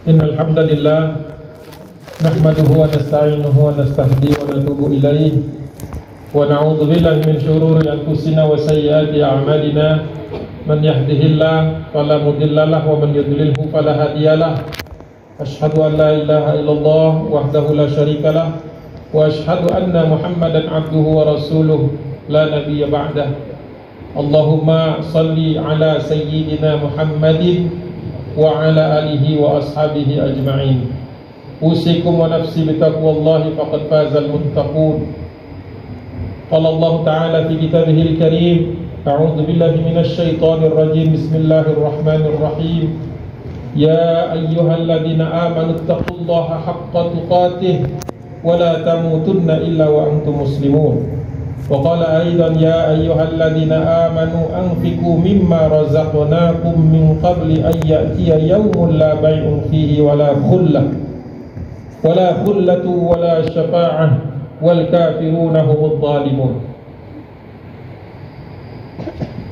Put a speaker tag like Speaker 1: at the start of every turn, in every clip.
Speaker 1: Innal hamdalillah nahmaduhu wa nasta'inuhu wa nastahdihi wa natubu ilaihi wa na'udzu billahi min shururi anfusina wa sayyiati a'malina man yahdihillahu fala mudilla lahu wa man yudlilhu fala hadiyalah. Asyhadu an la ilaha illallah wahdahu la syarika lah wa asyhadu anna Muhammadan abduhu wa rasuluh la nabiyya ba'dah. Allahumma salli ala sayyidina Muhammadin wa ala alihi wa ashabihi ajma'in. Usikum wa nafsi bitaqwallahi faqad fazal muttaqun. Qala Allah ta'ala fi kitabihil karim, a'udzu billahi minasy syaithanir rajim. Bismillahirrahmanirrahim. Ya ayyuhalladzina amanu taqullaha haqqa tuqatih wa la tamutunna illa wa antum muslimun. وقال أيضا يا أيها الذين آمنوا أنفقوا مما رزقناكم من قبل أن يأتي يوم لا بيع فيه ولا خلة ولا شفاعة والكافرون هم الظالمون.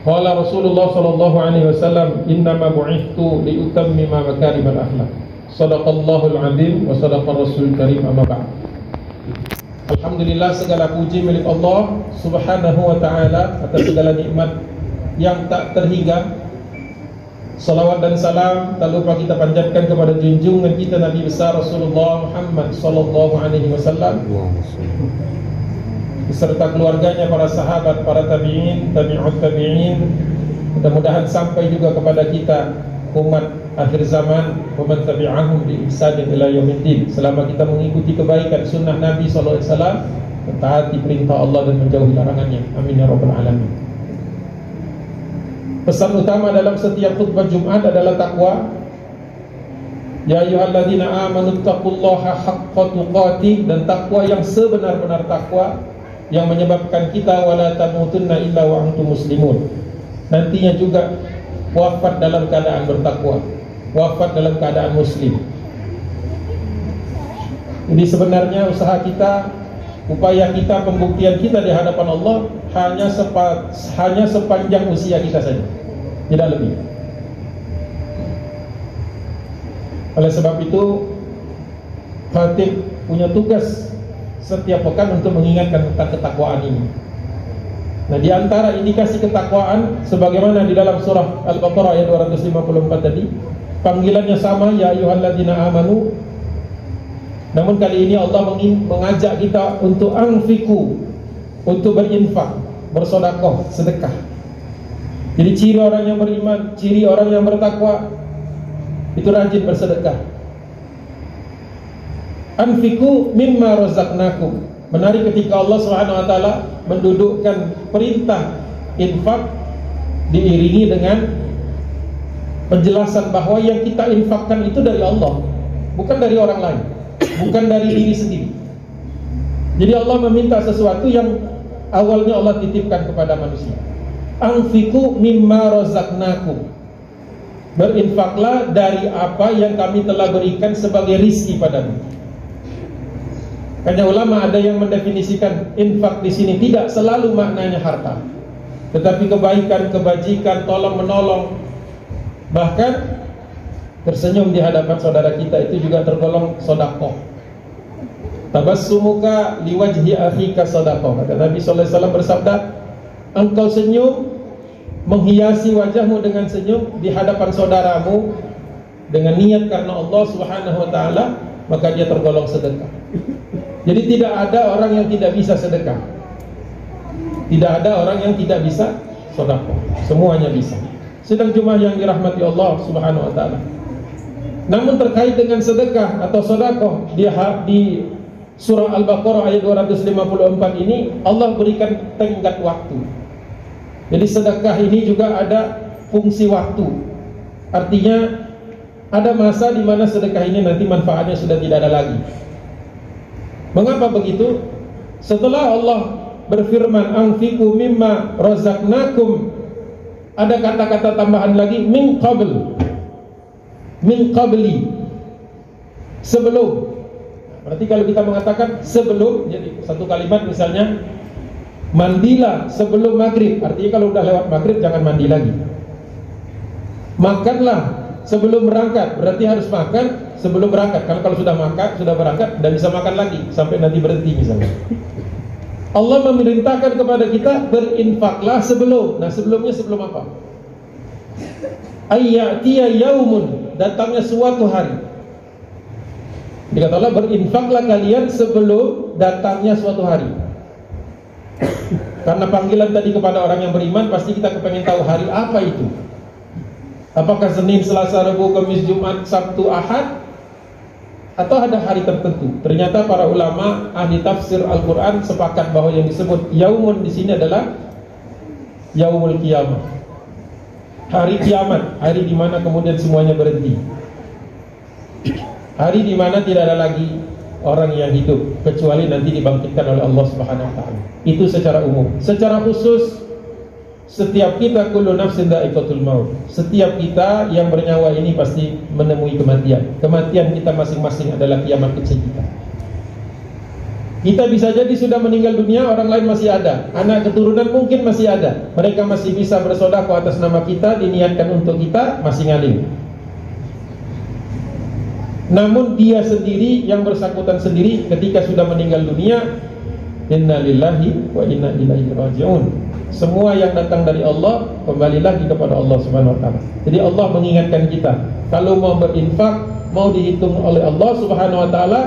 Speaker 1: قال رسول الله صلى الله عليه وسلم إنما بعثت لأتمم مكارم الأخلاق. صدق الله العظيم وصدق الرسول الكريم. أما بعد. Alhamdulillah, segala puji milik Allah Subhanahu wa ta'ala atas segala nikmat yang tak terhingga. Salawat dan salam tak lupa kita panjatkan kepada junjungan kita Nabi besar Rasulullah Muhammad sallallahu alaihi wasallam beserta keluarganya, para sahabat, para tabi'in, tabi'ut tabi'in. Mudah-mudahan sampai juga kepada kita umat akhir zaman, umat tabi'ahum bi ihsanin ila yaumiddin, selama kita mengikuti kebaikan sunnah Nabi sallallahu alaihi wasallam, mentaati perintah Allah dan menjauhi larangannya. Amin ya rabbal alamin. Pesan utama dalam setiap khutbah Jumat adalah takwa. Ya ayyuhalladzina amanu taqullaha haqqa tuqatih, dan takwa yang sebenar-benar takwa yang menyebabkan kita wala tamutunna illa wa antum muslimun. Nantinya juga wafat dalam keadaan bertakwa, wafat dalam keadaan muslim. Jadi sebenarnya usaha kita, upaya kita, pembuktian kita di hadapan Allah hanya sepanjang usia kita saja, tidak lebih. Oleh sebab itu, khatib punya tugas setiap pekan untuk mengingatkan tentang ketakwaan ini. Nah, di antara indikasi ketakwaan sebagaimana di dalam surah Al-Baqarah ayat 254 tadi, panggilannya sama, ya ayyuhalladzina amanu. Namun kali ini Allah mengajak kita untuk anfiku, untuk berinfak, bersedekah, sedekah. Jadi ciri orang yang beriman, ciri orang yang bertakwa itu rajin bersedekah. Anfiku mimma razaqnakum. Menarik ketika Allah Subhanahu wa taala mendudukkan perintah infak diiringi dengan penjelasan bahwa yang kita infakkan itu dari Allah, bukan dari orang lain, bukan dari diri sendiri. Jadi Allah meminta sesuatu yang awalnya Allah titipkan kepada manusia. Anfiqu mimma razaqnakum. Berinfaklah dari apa yang kami telah berikan sebagai rizki padamu. Karena ulama ada yang mendefinisikan infak di sini tidak selalu maknanya harta, tetapi kebaikan, kebajikan, tolong menolong, bahkan tersenyum di hadapan saudara kita itu juga tergolong sedekah. Tabassumuka liwajhi akhika sedekah. Kata Nabi sallallahu alaihi wasallam bersabda, engkau senyum, menghiasi wajahmu dengan senyum di hadapan saudaramu dengan niat karena Allah Subhanahu wa taala, maka dia tergolong sedekah. Jadi tidak ada orang yang tidak bisa sedekah, tidak ada orang yang tidak bisa sedekah, semuanya bisa. Sedang jemaah yang dirahmati Allah Subhanahu wa taala. Namun terkait dengan sedekah atau sedekah di surah Al-Baqarah ayat 254 ini Allah berikan tenggat waktu. Jadi sedekah ini juga ada fungsi waktu. Artinya ada masa di mana sedekah ini nanti manfaatnya sudah tidak ada lagi. Mengapa begitu? Setelah Allah berfirman anfiqu mimma razaqnakum, ada kata-kata tambahan lagi min qabli, sebelum. Berarti kalau kita mengatakan sebelum, jadi satu kalimat misalnya mandilah sebelum maghrib, artinya kalau udah lewat maghrib jangan mandi lagi. Makanlah sebelum berangkat, berarti harus makan sebelum berangkat. Kalau sudah makan, sudah berangkat, tidak bisa makan lagi sampai nanti berhenti misalnya. Allah memerintahkan kepada kita berinfaklah sebelum. Nah, sebelumnya sebelum apa? Ayyatiya yaumun, datangnya suatu hari. Dikata Allah, berinfaklah kalian sebelum datangnya suatu hari. Karena panggilan tadi kepada orang yang beriman, pasti kita kepengen tahu hari apa itu. Apakah Senin, Selasa, Rabu, Kamis, Jumat, Sabtu, Ahad, atau ada hari tertentu? Ternyata para ulama ahli tafsir Al-Quran sepakat bahwa yang disebut yaumun di sini adalah yaumul kiamat, hari kiamat, hari di mana kemudian semuanya berhenti, hari di mana tidak ada lagi orang yang hidup kecuali nanti dibangkitkan oleh Allah Subhanahu wa taala. Itu secara umum. Secara khusus, setiap kita kullu nafsin dha'iqatul maut. Setiap kita yang bernyawa ini pasti menemui kematian. Kematian kita masing-masing adalah kiamat kecil kita. Kita bisa jadi sudah meninggal dunia, orang lain masih ada. Anak keturunan mungkin masih ada. Mereka masih bisa bersedekah atas nama kita, diniatkan untuk kita, masih ngalim. Namun dia sendiri, yang bersangkutan sendiri, ketika sudah meninggal dunia, inna lillahi wa inna ilaihi raji'un. Semua yang datang dari Allah kembali lagi kepada Allah Subhanahu wa taala. Jadi Allah mengingatkan kita, kalau mau berinfak, mau dihitung oleh Allah Subhanahu wa taala,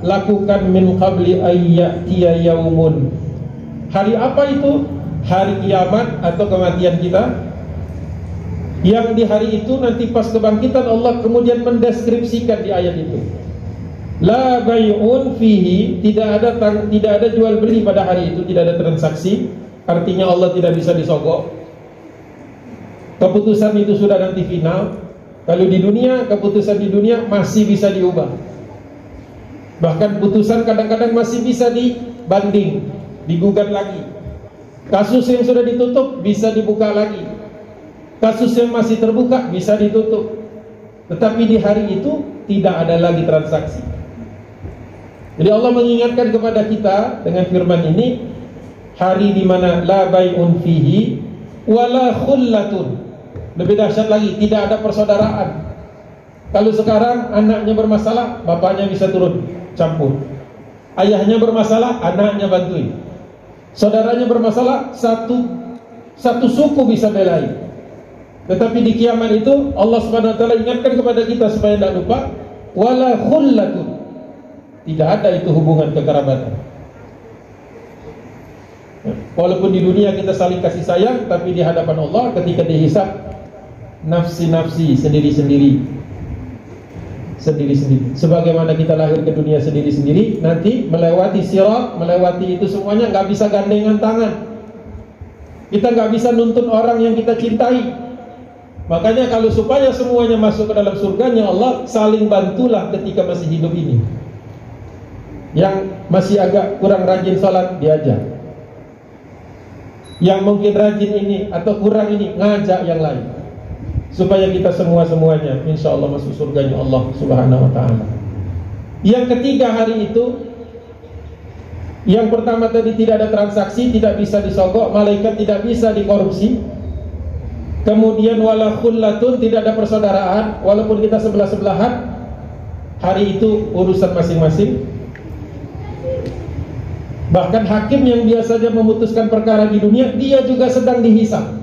Speaker 1: lakukan min qabli ayyatiya yaumun. Hari apa itu? Hari kiamat atau kematian kita. Yang di hari itu nanti pas kebangkitan Allah kemudian mendeskripsikan di ayat itu. La bay'un fihi, tidak ada jual beli pada hari itu, tidak ada transaksi. Artinya Allah tidak bisa disogok. Keputusan itu sudah nanti final. Kalau di dunia, keputusan di dunia masih bisa diubah. Bahkan putusan kadang-kadang masih bisa dibanding, digugat lagi. Kasus yang sudah ditutup bisa dibuka lagi. Kasus yang masih terbuka bisa ditutup. Tetapi di hari itu tidak ada lagi transaksi. Jadi Allah mengingatkan kepada kita dengan firman ini, hari di mana la bai'un fihi wala khullatun. Lebih dahsyat lagi, tidak ada persaudaraan. Kalau sekarang anaknya bermasalah, bapaknya bisa turun campur. Ayahnya bermasalah, anaknya bantuin. Saudaranya bermasalah, satu suku bisa belain. Tetapi di kiamat itu Allah Subhanahu wa taala ingatkan kepada kita supaya tidak lupa, wala khullatun. Tidak ada itu hubungan kekerabatan. Walaupun di dunia kita saling kasih sayang, tapi di hadapan Allah ketika dihisab, nafsi-nafsi sendiri-sendiri. Sebagaimana kita lahir ke dunia sendiri-sendiri, nanti melewati sirat, melewati itu semuanya nggak bisa gandengan tangan. Kita nggak bisa nuntun orang yang kita cintai. Makanya kalau supaya semuanya masuk ke dalam surganya Allah, saling bantulah ketika masih hidup ini. Yang masih agak kurang rajin salat, diajak. Yang mungkin rajin ini atau kurang ini, ngajak yang lain. Supaya kita semuanya insya Allah masuk surganya Allah Subhanahu wa ta'ala. Yang ketiga hari itu, yang pertama tadi tidak ada transaksi, tidak bisa disogok, malaikat tidak bisa dikorupsi. Kemudian wala khullatun, tidak ada persaudaraan, walaupun kita sebelah-sebelahan. Hari itu urusan masing-masing. Bahkan hakim yang biasanya memutuskan perkara di dunia, dia juga sedang dihisab.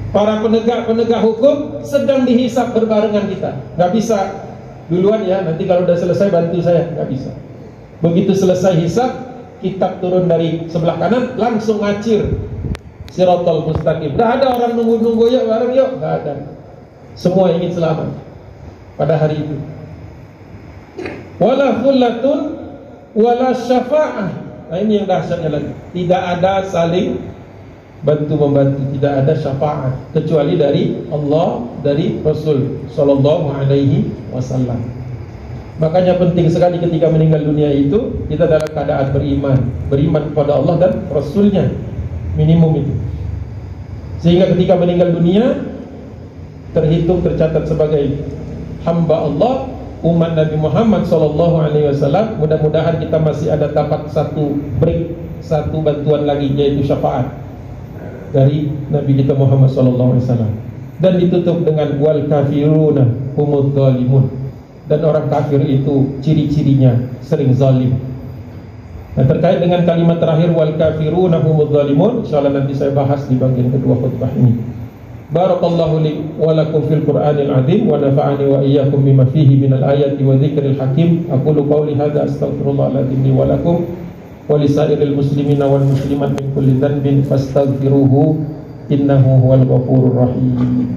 Speaker 1: Para penegak hukum sedang dihisab berbarengan kita. Gak bisa duluan ya, nanti kalau udah selesai bantu saya, gak bisa. Begitu selesai hisab, kitab turun dari sebelah kanan, langsung ngacir Siratal mustaqim. Tidak ada orang nunggu-nunggu ya bareng yuk, tidak ada. Semua ingin selamat pada hari itu. Wala khullatun wala syafa'ah. Nah ini yang dahsyatnya lagi. Tidak ada saling bantu-membantu, tidak ada syafaat kecuali dari Allah, dari Rasul sallallahu alaihi wasallam. Makanya penting sekali ketika meninggal dunia itu kita dalam keadaan beriman kepada Allah dan Rasulnya. Minimum itu. Sehingga ketika meninggal dunia terhitung, tercatat sebagai hamba Allah, umat Nabi Muhammad SAW. Mudah-mudahan kita masih ada dapat satu bantuan lagi, yaitu syafaat dari Nabi kita Muhammad SAW. dan ditutup dengan wal kafiruna humudz zalimun. Dan orang kafir itu ciri-cirinya sering zalim. Nah, terkait dengan kalimat terakhir wal kafiruna humudz zalimun, insyaallah nanti saya bahas di bagian kedua khutbah ini. Barakallahu li wa lakum fil Qur'anil azim wa nafa'ani wa iyyakum bima fihi minal ayati wa dzikril hakim. Aqulu qawli hadza astaghfirullahaladzim li wa lakum wa lisairil muslimina wal muslimat min kulli dhanbin fastaghfiruhu innahu huwal ghafurur rahim.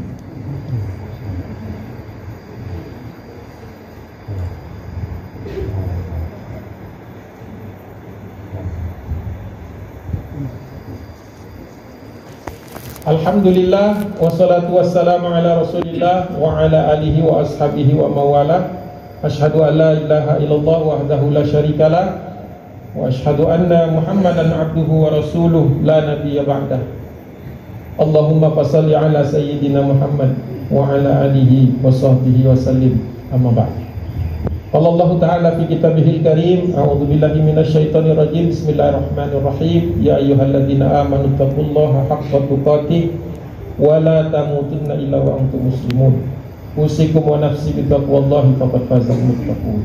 Speaker 1: Alhamdulillah wassalatu wassalamu ala rasulillah wa ala alihi wa ashabihi wa mawala. Asyhadu an la ilaha illallah wahdahu la syarikalah wa asyhadu anna Muhammadan abduhu wa rasuluh la nabiyya ba'dah. Allahumma fassalli ala sayyidina Muhammad wa ala alihi wa sahbihi wa sallim. Amma ba'd. Allah Ta'ala fi kitabihil karim, a'udzu billahi minasyaitonir rajim. Bismillahirrahmanirrahim. Ya ayyuhalladzina amanu taqullaha haqqa tuqatih wa la tamutunna illa wa antum muslimun. Usikum wa nafsi bittaqwallahi faqad fazal muttaqun.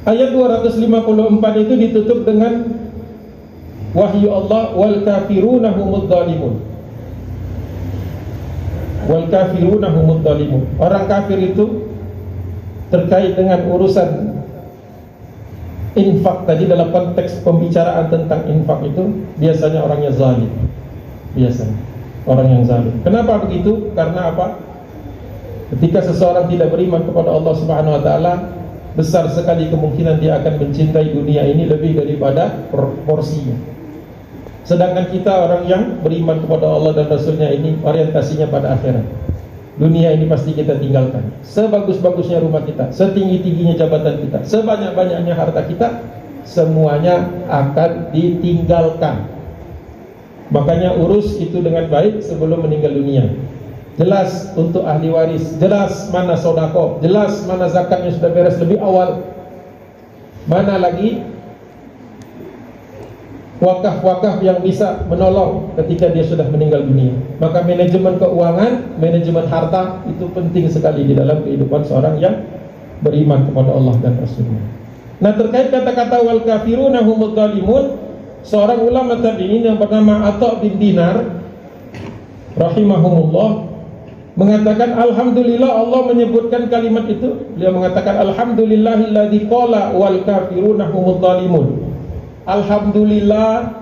Speaker 1: Ayat 254 itu ditutup dengan wahyu Allah wal kafiruna humudz zalimun. Wal kafiruna humudz zalimun. Orang kafir itu terkait dengan urusan infak tadi, dalam konteks pembicaraan tentang infak itu biasanya orangnya zalim. Biasanya orang yang zalim. Kenapa begitu? Karena apa? Ketika seseorang tidak beriman kepada Allah Subhanahu wa taala, besar sekali kemungkinan dia akan mencintai dunia ini lebih daripada porsinya. Sedangkan kita orang yang beriman kepada Allah dan Rasulnya ini orientasinya pada akhirat. Dunia ini pasti kita tinggalkan. Sebagus-bagusnya rumah kita, setinggi-tingginya jabatan kita, sebanyak-banyaknya harta kita, semuanya akan ditinggalkan. Makanya urus itu dengan baik sebelum meninggal dunia. Jelas untuk ahli waris, jelas mana sedekah, jelas mana zakatnya sudah beres lebih awal. Mana lagi wakaf-wakaf yang bisa menolong ketika dia sudah meninggal dunia. Maka manajemen keuangan, manajemen harta itu penting sekali di dalam kehidupan seorang yang beriman kepada Allah dan Rasulnya. Nah, terkait kata-kata wal kafiruna humudz zalimun, seorang ulama tabi'in yang bernama Atha bin Dinar rahimahumullah mengatakan, alhamdulillah Allah menyebutkan kalimat itu. Beliau mengatakan alhamdulillahilladzi qala wal kafiruna humudz zalimun. Alhamdulillah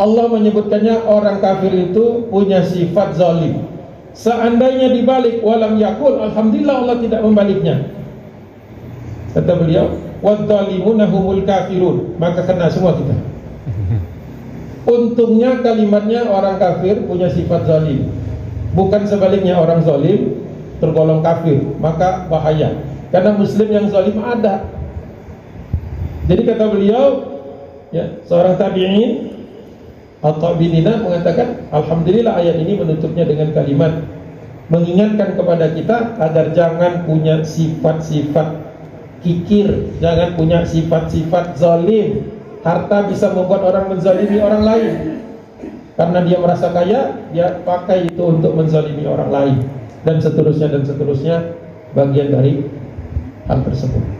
Speaker 1: Allah menyebutkannya orang kafir itu punya sifat zalim. Seandainya dibalik walam yakul, alhamdulillah Allah tidak membaliknya. Kata beliau, wadzalimuna humul kafirun. Maka kena semua kita. Untungnya kalimatnya orang kafir punya sifat zalim, bukan sebaliknya orang zalim tergolong kafir. Maka bahaya, karena muslim yang zalim ada. Jadi kata beliau, ya, seorang tabi'in Atha bin Dinar mengatakan, alhamdulillah ayat ini menutupnya dengan kalimat mengingatkan kepada kita agar jangan punya sifat-sifat kikir, jangan punya sifat-sifat zalim. Harta bisa membuat orang menzalimi orang lain. Karena dia merasa kaya, dia pakai itu untuk menzalimi orang lain, dan seterusnya bagian dari hal tersebut.